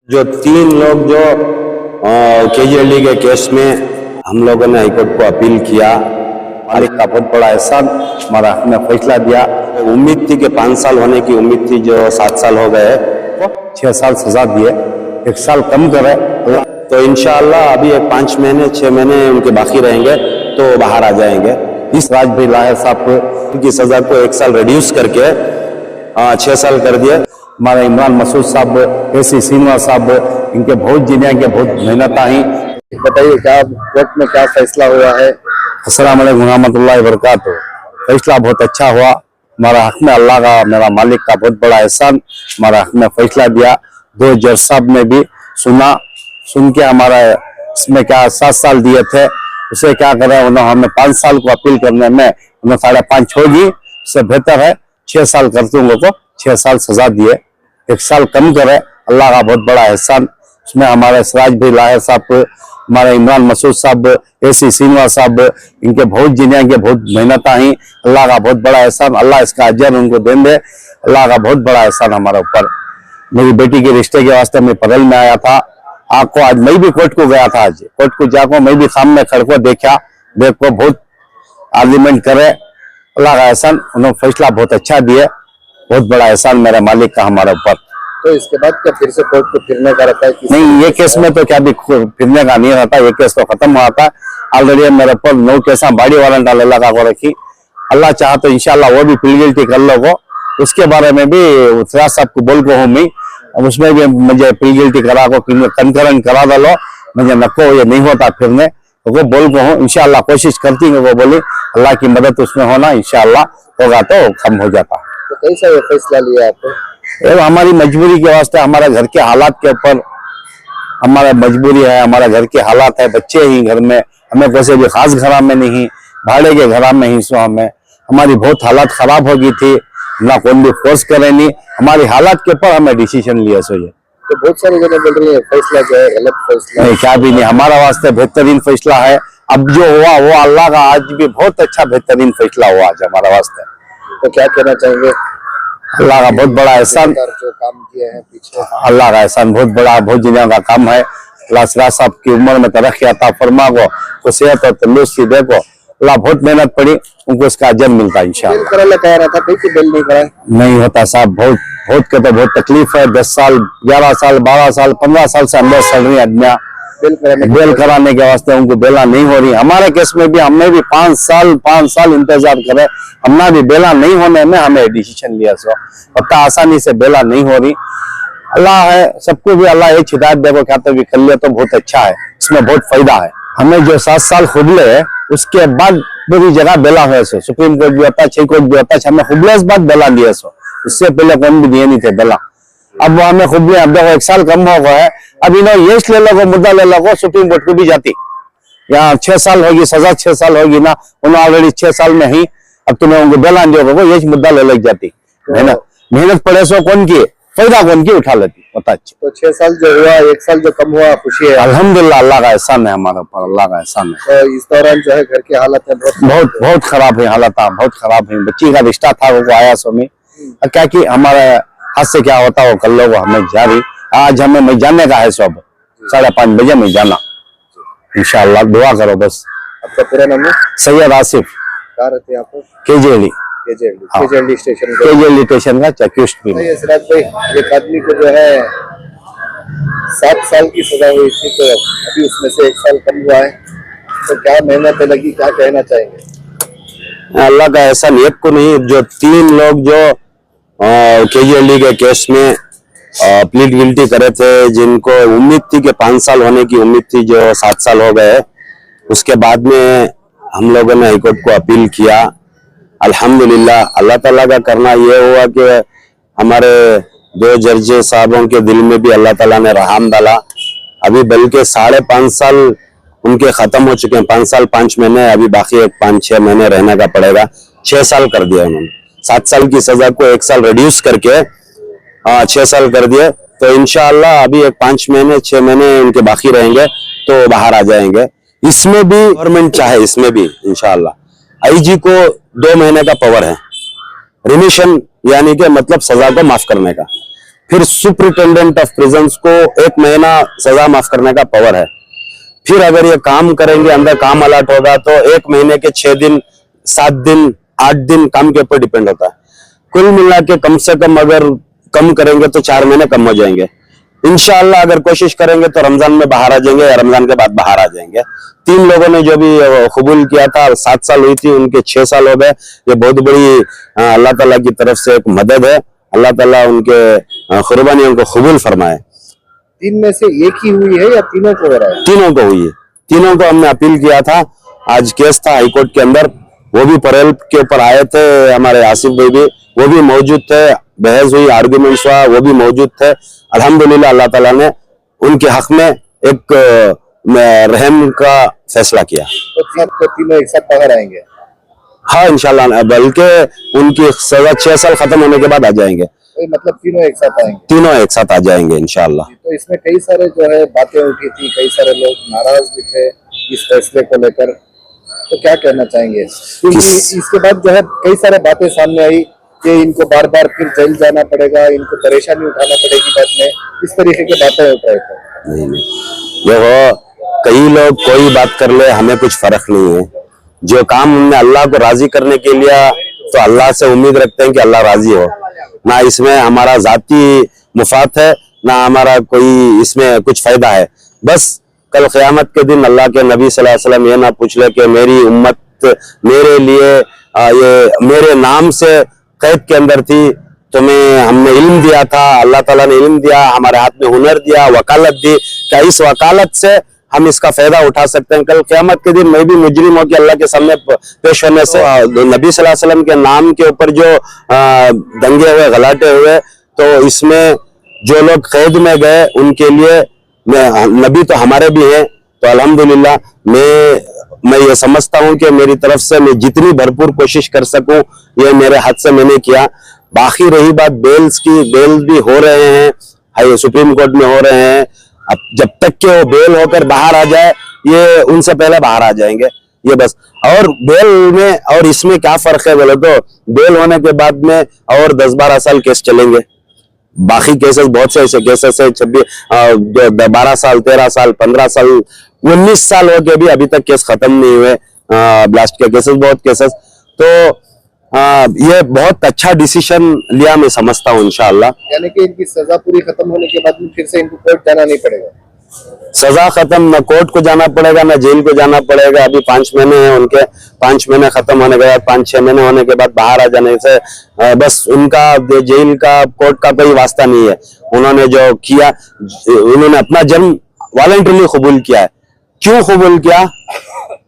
जो तीन लोग जो केजीएलडी के केस में हम लोगों ने हाईकोर्ट को अपील किया, मालिक का बहुत बड़ा एहसान, हमारा हक में फैसला दिया। उम्मीद थी कि 5 साल होने की उम्मीद थी, जो 7 साल हो गए, 6 साल सजा दिए, 1 साल कम करे। तो इंशाअल्लाह अभी एक 5 महीने 6 महीने उनके बाकी रहेंगे तो बाहर आ जाएंगे। इस राज भाई लाहिर साहब को की सजा को 1 साल रिड्यूस करके 6 साल कर दिए। हमारे इमरान मसूद साहब, एसी श्रीनिवास साहब, इनके बहुत जीने के बहुत मेहनत आई। बताइए क्या कोर्ट में क्या फैसला हुआ है? अस्सलाम वालेकुम रहमतुल्लाहि व बरकातुहू। फैसला बहुत अच्छा हुआ। हमारा हक में अल्लाह का, मेरा मालिक का बहुत बड़ा एहसान, हमारा हक में फैसला दिया। 2 जज साहब ने भी सुन के हमारा इसमें क्या 7 साल दिए थे, उसे क्या करें, उन्होंने हमें 5 साल को अपील करने में उन्हें 5.5 होगी, उससे बेहतर है 6 साल करते होंगे तो 6 साल सजा दिए, 1 साल कम करे। अल्लाह का बहुत बड़ा एहसान। उसमें हमारे सिराज भाई लाहिर साहब, हमारे इमरान मसूद साहब, एसी श्रीनिवास साहब, इनके बहुत जीने के बहुत मेहनत आई। अल्लाह का बहुत बड़ा एहसान, अल्लाह इसका अजर उनको दे दे। अल्लाह का बहुत बड़ा एहसान हमारे ऊपर। मेरी बेटी के रिश्ते के वास्ते मैं परेल में आया था, आपको आज मैं भी कोर्ट को गया था। आज कोर्ट को जाकर मैं भी सामने खड़ को देखो बहुत आर्ग्यूमेंट करे। अल्लाह का एहसान, उन्होंने फैसला बहुत अच्छा दिए, बहुत बड़ा एहसान मेरे मालिक का हमारे ऊपर। तो इसके बाद क्या फिर से कोर्ट को फिरने का रहता है? नहीं, ये केस में तो क्या भी फिरने का नहीं रहता, ये केस तो खत्म हुआ था ऑलरेडी। मेरे ऊपर 9 केस बॉडी वारंट अल्लाह का को रखी। अल्लाह चाह तो इंशाल्लाह वो भी प्ली गिल्टी कर लो। उसके बारे में भी सिराज साहब को बोल को हूँ मैं, उसमें भी मुझे प्ली गिल्टी करा को कंकरन करा डालो, मुझे नको ये नहीं होता फिरने, तो वो बोल को हूँ। इंशाल्लाह कोशिश करती है, वो बोली अल्लाह की मदद उसमें होना, इंशाल्लाह होगा तो कम हो जाता। तो कैसा ये फैसला लिया आपने? हमारी मजबूरी के वास्ते, हमारे घर के हालात के ऊपर हमारा मजबूरी है, हमारा घर के हालात है, बच्चे ही घर में, हमें वैसे भी खास घर में नहीं, भाड़े के घर में ही। सो हमारी बहुत हालात खराब हो गई थी, ना कौन भी फोर्स करे नहीं, हमारी हालात के ऊपर हमें डिसीजन लिया। सो ये तो बहुत सारी जगह बोल रही है फैसला जो है गलत फैसला नहीं, क्या भी नहीं, हमारा वास्ते बेहतरीन फैसला है। अब जो हुआ वो अल्लाह का, आज भी बहुत अच्छा बेहतरीन फैसला हुआ आज हमारा वास्ते। तो क्या कहना चाहेंगे? अल्लाह का बहुत बड़ा एहसान, जो काम किए हैं पीछे, अल्लाह का एहसान बहुत बड़ा, बहुत जिन्ना का काम है। अल्लाह सिराज साहब की उम्र में तरक्की अता फरमा को सेहत और तंदुरुस्ती दे को। अल्लाह बहुत मेहनत पड़ी, उनको इसका अजर मिलता है इंशाअल्लाह। बेल कह रहा था कि बेल नहीं कराए, नहीं होता साहब, बहुत के तो बहुत तकलीफ है। 10 साल 11 साल 12 साल 15 साल से अंदर चल रही आदमियाँ बेल कराने के वास्ते, उनको बेला नहीं हो रही। हमारे केस में भी हमने भी 5 साल इंतजार करे, हमने भी बेला नहीं होने में हमें डिसीजन लिया। सो पता आसानी से बेला नहीं हो रही। अल्लाह है, सबको भी अल्लाह एक हिदायत देखो, क्या तो भी कर लिया तो बहुत अच्छा है, इसमें बहुत फायदा है। हमें जो 7 साल खुबले, उसके बाद पूरी जगह बेला हुआ। सो सुप्रीम कोर्ट भी होता, 6 कोर्ट भी होता, हमें खुबले बाद बेला लिया। सो इससे पहले कौन भी दिए नहीं थे बेला। अब वो हमें खुबले, अब देखो 1 साल कम हो गया है। अब इन्होंने ये ले लो, मुद्दा ले लो, सुप्रीम कोर्ट को भी जाती, यहाँ 6 साल होगी सजा, 6 साल होगी ना, उन्होंने ऑलरेडी 6 साल में ही अब तुम्हें उनको बेला दिया, ये मुद्दा ले लग जाती। मेहनत पड़े सो कौन की, फायदा कौन की उठा लेती, पता। तो 6 साल जो हुआ, 1 साल जो कम हुआ, खुशी है अल्हम्दुलिल्लाह, अल्लाह का एहसान है हमारे ऊपर, अल्लाह का एहसान है। तो इस दौरान जो है घर की हालत है बहुत खराब है, हालत बहुत खराब है। बच्ची का रिश्ता था वो आया सो में, क्या कि हमारे हाथ से क्या होता हो कर लो, वो हमें जारी। आज हमें मैं जाने का है, सब 5:30 बजे में जाना इंशाअल्लाह, दुआ करो बस। आपका पूरा नाम है? सैयद आसिफ। कहाँ रहते हैं आप? केजीएलडी स्टेशन का चेकपोस्ट भी। सिराज भाई, एक आदमी को जो है 7 साल की सजा हुई थी, तो अभी उसमें से 1 साल कम हुआ है, तो क्या मेहनत लगी, क्या कहना चाहेंगे? अल्लाह का एहसान एक को नहीं, जो 3 लोग जो केजीएलडी के केस में प्लीड गिल्टी करे थे, जिनको उम्मीद थी कि 5 साल होने की उम्मीद थी, जो 7 साल हो गए। उसके बाद में हम लोगों ने हाईकोर्ट को अपील किया। अल्हम्दुलिल्लाह, अल्लाह ताला का करना ये हुआ कि हमारे 2 जज साहबों के दिल में भी अल्लाह ताला ने रहम डाला। अभी बल्कि 5.5 साल उनके खत्म हो चुके हैं, 5 साल 5 महीने, अभी बाकी 5-6 महीने रहने का पड़ेगा। 6 साल कर दिया उन्होंने, 7 साल की सजा को 1 साल रिड्यूस करके 6 साल कर दिए। तो इंशाअल्लाह अभी 5 महीने 6 महीने उनके बाकी रहेंगे तो बाहर आ जाएंगे। इसमें भी गवर्नमेंट चाहे, इसमें भी इंशाअल्लाह आईजी को 2 महीने का पावर है रिमिशन, यानी कि मतलब सजा को माफ करने का। फिर सुपरिटेंडेंट ऑफ प्रिजन्स को 1 महीना सजा माफ करने का पावर है। फिर अगर ये काम करेंगे, अंदर काम अलर्ट होगा तो 1 महीने के 6 दिन, 7 दिन, 8 दिन काम के ऊपर डिपेंड होता है। कुल मिला के कम से कम अगर कम करेंगे तो 4 महीने कम हो जाएंगे। इंशाअल्लाह अगर कोशिश करेंगे तो रमजान में बाहर आ जाएंगे या रमजान के बाद बाहर आ जाएंगे। 3 लोगों ने जो भी कबूल किया था, 7 साल हुई थी, उनके 6 साल हो गए। ये बहुत बड़ी अल्लाह ताला की तरफ से एक मदद है। अल्लाह ताला उनके कुर्बानियों को कबूल फरमाए। 3 में से एक ही हुई है या तीनों को हो रहा है? तीनों को हुई है। तीनों को हमने अपील किया था। आज केस था हाईकोर्ट के अंदर, वो भी परेल के ऊपर आए थे हमारे आसिफ भाई भी, वो भी मौजूद थे। बहस हुई, आर्गुमेंट्स हुआ, वो भी मौजूद थे। अल्हम्दुलिल्लाह अल्लाह ताला ने उनके हक में एक रहम का फैसला किया। तो तीनों एक साथ बाहर आएंगे? हाँ इंशाल्लाह, बल्कि उनकी सजा 6 साल खत्म होने के बाद आ जाएंगे। तो मतलब तीनों एक साथ आएंगे? तीनों एक साथ आ जाएंगे इंशाल्लाह। तो इसमें कई सारे जो है बातें उठी थी, कई सारे लोग नाराज भी थे इस फैसले को लेकर, तो क्या कहना चाहेंगे? क्योंकि इसके बाद जो है कई सारे बातें सामने आई कि इनको बार बार फिर जेल जाना पड़ेगा, इनको परेशानी उठाना पड़ेगी बाद में, इस तरीके की बातें उठ रहे थे। नहीं, देखो कई लोग कोई बात कर ले, हमें कुछ फर्क नहीं है। जो काम हमने अल्लाह को राजी करने के लिए, तो अल्लाह से उम्मीद रखते हैं कि अल्लाह राजी हो। ना इसमें हमारा जाती मुफात है, ना हमारा कोई इसमें कुछ फायदा है। बस कल क़यामत के दिन अल्लाह के नबी सल्लल्लाहु अलैहि वसल्लम ये ना पूछ ले कि मेरी उम्मत मेरे लिए ये मेरे नाम से कैद के अंदर थी, तुम्हें हमने इल्म दिया था, अल्लाह ताला ने इल्म दिया, हमारे हाथ में हुनर दिया, वकालत दी, क्या इस वकालत से हम इसका फायदा उठा सकते हैं? कल क़यामत के दिन मैं भी मुजरिम होकर अल्लाह के सामने पेश होने से नबी सल्लल्लाहु अलैहि वसल्लम के नाम के ऊपर जो दंगे हुए, गलाटे हुए, तो इसमें जो लोग कैद में गए उनके लिए नबी तो हमारे भी हैं। तो अल्हम्दुलिल्लाह मैं ये समझता हूं कि मेरी तरफ से मैं जितनी भरपूर कोशिश कर सकूं ये मेरे हाथ से मैंने किया। बाकी रही बात बेल्स की, बेल भी हो रहे हैं, हाई सुप्रीम कोर्ट में हो रहे हैं। अब जब तक कि वो बेल होकर बाहर आ जाए, ये उनसे पहले बाहर आ जाएंगे, ये बस। और बेल में और इसमें क्या फर्क है बोले तो, बेल होने के बाद में और 10-12 साल केस चलेंगे। बाकी केसेस बहुत से ऐसे केसेस है 12 साल, 13 साल, 15 साल, 19 साल हो गए भी अभी तक केस खत्म नहीं हुए। ब्लास्ट के केसेस, बहुत केसेस। तो ये बहुत अच्छा डिसीजन लिया मैं समझता हूँ इंशाअल्लाह। यानी कि इनकी सजा पूरी खत्म होने के बाद में फिर से इनको कोर्ट जाना नहीं पड़ेगा? सजा खत्म, न कोर्ट को जाना पड़ेगा न जेल को जाना पड़ेगा। अभी 5 महीने हैं उनके, 5 महीने खत्म होने के बाद, 5-6 महीने होने के बाद बाहर आ जाने से बस उनका जेल का, कोर्ट का कोई वास्ता नहीं है। उन्होंने जो किया, उन्होंने अपना जन्म वॉलंटरली कबूल किया है। क्यों कबूल किया?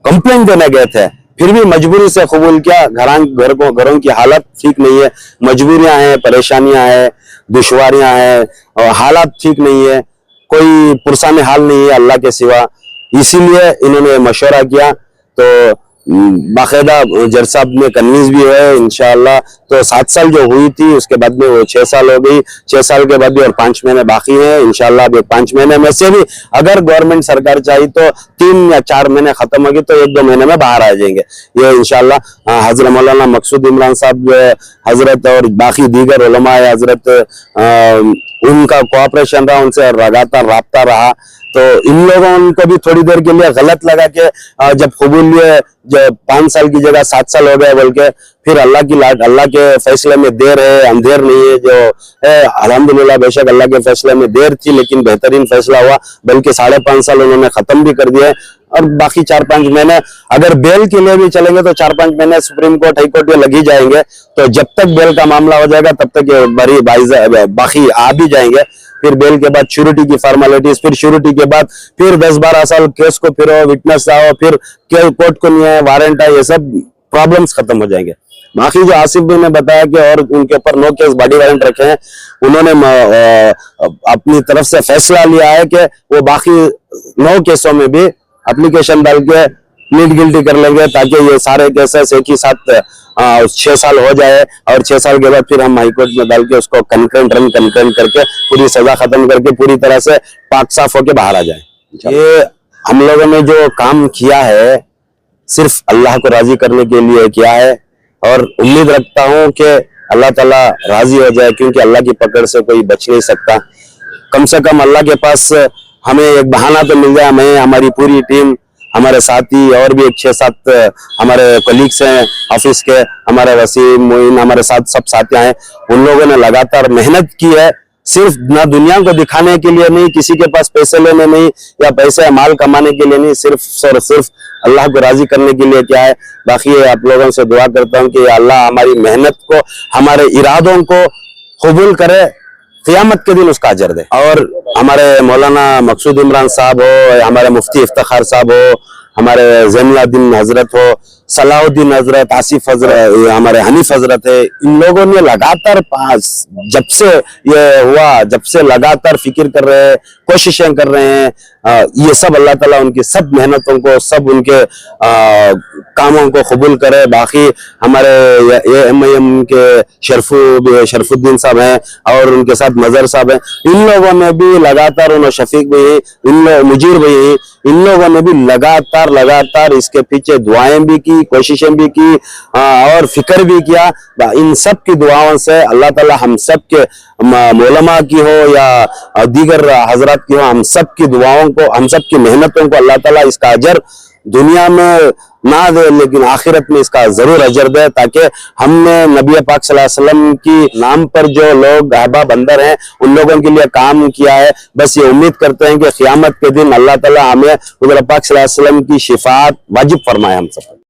कंप्लेंट देने गए थे, फिर भी मजबूरी से कबूल किया। घरों की हालत ठीक नहीं है, मजबूरियां हैं, परेशानियां हैं, दुश्वारियां हैं, और हालात ठीक नहीं है, कोई पुरसाने हाल नहीं है अल्लाह के सिवा। इसीलिए इन्होंने मशवरा किया। तो बाकायदा जज साहब ने कन्विंस भी हुए इंशाअल्लाह। तो 7 साल जो हुई थी उसके बाद में वो 6 साल हो गई। 6 साल के बाद भी और 5 महीने बाकी है इंशाअल्लाह। अब 5 महीने में से भी अगर गवर्नमेंट सरकार चाहे तो 3 या 4 महीने खत्म होगी तो 1-2 महीने में बाहर आ जाएंगे ये इंशाअल्लाह। हजरत मौलाना मकसूद इमरान साहब हजरत और बाकी दीगर उलमा हजरत, उनका कोऑपरेशन रहा, उनसे लगातार राब्ता रहा। तो इन लोगों को भी थोड़ी देर के लिए गलत लगा कि जब कबूल लिए, जब 5 साल की जगह 7 साल हो गए बोल के, फिर अल्लाह के फैसले में देर है, अंधेर नहीं है जो है। अल्हम्दुलिल्लाह बेशक अल्लाह के फैसले में देर थी लेकिन बेहतरीन फैसला हुआ, बल्कि 5.5 साल उन्होंने खत्म भी कर दिया। और बाकी 4-5 महीने अगर बेल के लिए भी चलेंगे तो 4-5 महीने सुप्रीम कोर्ट, हाई कोर्ट ये लग ही जाएंगे। तो जब तक बेल का मामला हो जाएगा तब तक बाकी आ भी जाएंगे। फिर बेल के बाद श्योरिटी की फॉर्मेलिटीज, फिर श्योरिटी के बाद फिर 10-12 साल केस को फिर विटनेस आओ, फिर कोर्ट को नहीं है, वारंट है, ये सब प्रॉब्लम्स खत्म हो जाएंगे। बाकी जो आसिफ भाई ने बताया कि और उनके ऊपर 9 केस बॉडी वारंट रखे हैं, उन्होंने अपनी तरफ से फैसला लिया है कि वो बाकी 9 केसों में भी एप्लीकेशन डाल के प्लीड गिल्टी कर लेंगे ताकि ये सारे केसेस एक ही साथ 6 साल हो जाए। और 6 साल के बाद फिर हम हाईकोर्ट में डाल के उसको कंकरेंट करके पूरी सजा खत्म करके पूरी तरह से पाक साफ होके बाहर आ जाए। ये हम लोगों ने जो काम किया है सिर्फ अल्लाह को राजी करने के लिए किया है। और उम्मीद रखता हूं कि अल्लाह ताला राजी हो जाए, क्योंकि अल्लाह की पकड़ से कोई बच नहीं सकता। कम से कम अल्लाह के पास हमें एक बहाना तो मिल जाए, मैं, हमारी पूरी टीम, हमारे साथी और भी एक 6-7 हमारे कलीग्स हैं ऑफिस के, हमारे वसीम, मोइन, हमारे साथ सब साथी हैं, उन लोगों ने लगातार मेहनत की है, सिर्फ ना दुनिया को दिखाने के लिए नहीं, किसी के पास पैसे लेने नहीं या पैसे माल कमाने के लिए नहीं, सिर्फ और सिर्फ अल्लाह को राजी करने के लिए क्या है। बाकी आप लोगों से दुआ करता हूँ कि अल्लाह हमारी मेहनत को, हमारे इरादों को कबूल करे, क़यामत के दिन उसका अजर दे। और हमारे मौलाना मकसूद इमरान साहब हो, हमारे मुफ्ती इफ्तिखार साहब हो, हमारे ज़ैनुद्दीन हजरत हो, सलाहुद्दीन हजरत, आसिफ हजरत, हमारे हनीफ हजरत है, इन लोगों ने लगातार जब से ये हुआ, जब से लगातार फिक्र कर रहे हैं, कोशिशें कर रहे हैं। ये सब अल्लाह ताला उनकी सब मेहनतों को, सब उनके कामों को कबूल करे। बाकी हमारे एएमआईएम के शरफुद्दीन साहब हैं और उनके साथ मजहर साहब हैं, इन लोगों ने भी लगातार, उन्होंने शफीक भाई, मुजीर भाई, इन लोगों ने भी लगातार इसके पीछे दुआएं भी की, कोशिशें भी की और फिक्र भी किया। इन सब की दुआओं से अल्लाह ताला हम सब के मौलमा की हो या दीगर हजरात की हो, हम सब की दुआओं को, हम सब की मेहनतों को अल्लाह ताला इसका अजर दुनिया में ना दे लेकिन आखिरत में इसका जरूर अजर दे, ताकि हमने नबी पाक सल्लल्लाहु अलैहि वसल्लम की नाम पर जो लोग अहबाब अंदर हैं उन लोगों के लिए काम किया है। बस ये उम्मीद करते हैं कि क़यामत के दिन अल्लाह ताला हमें हुज़ूर पाक सल्लल्लाहु अलैहि वसल्लम की शिफाअत वाजिब फरमाए हम सब।